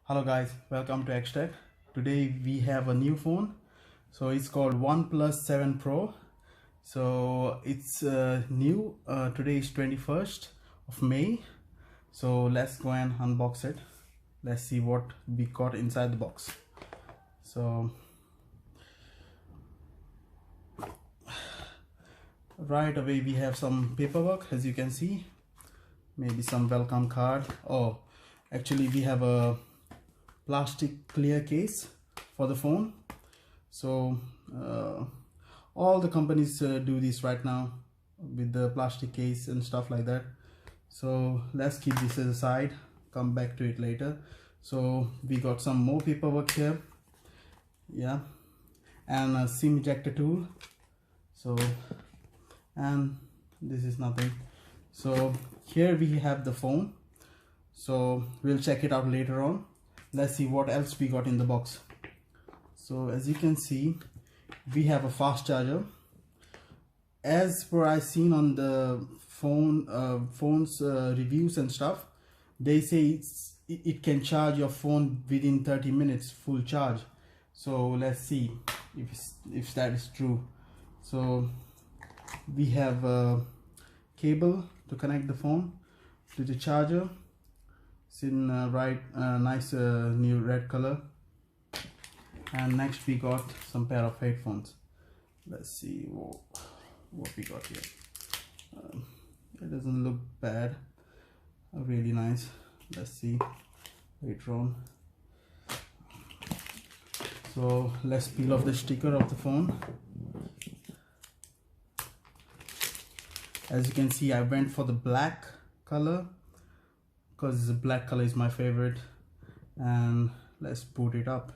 Hello guys, welcome to Xtech. Today we have a new phone. So it's called OnePlus 7 Pro. So it's new. Today is 21st of May. So let's go and unbox it. Let's see what we got inside the box. So right away we have some paperwork, as you can see. Maybe some welcome card. Oh, actually we have a plastic clear case for the phone. So all the companies do this right now with the plastic case and stuff like that. So let's keep this aside, come back to it later. So we got some more paperwork here, yeah, and a SIM ejector tool. So, and this is nothing. So here we have the phone. So we'll check it out later on. Let's see what else we got in the box. So as you can see, we have a fast charger. As per I seen on the phone's reviews and stuff, they say it can charge your phone within 30 minutes full charge. So let's see if that is true. So we have a cable to connect the phone to the charger. It's in nice new red color. And next we got some pair of headphones. Let's see what we got here. It doesn't look bad, really nice. Let's see later on. So let's peel off the sticker of the phone. As you can see, I went for the black color because the black color is my favorite. And let's boot it up.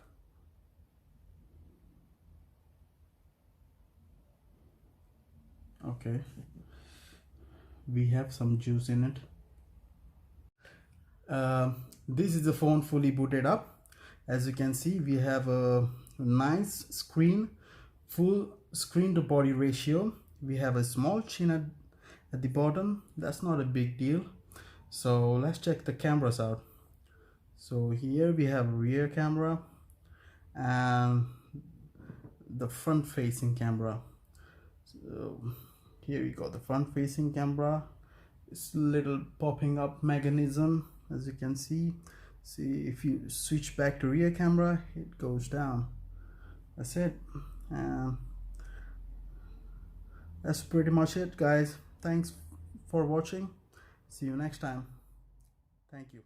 Okay, we have some juice in it. This is the phone fully booted up. As you can see, we have a nice screen, full screen to body ratio. We have a small chin at the bottom. That's not a big deal. So let's check the cameras out. So here we have a rear camera and the front facing camera. So here we got the front facing camera. It's little popping up mechanism, as you can see. See, if you switch back to rear camera, it goes down. That's it. And that's pretty much it, guys. Thanks for watching. See you next time. Thank you.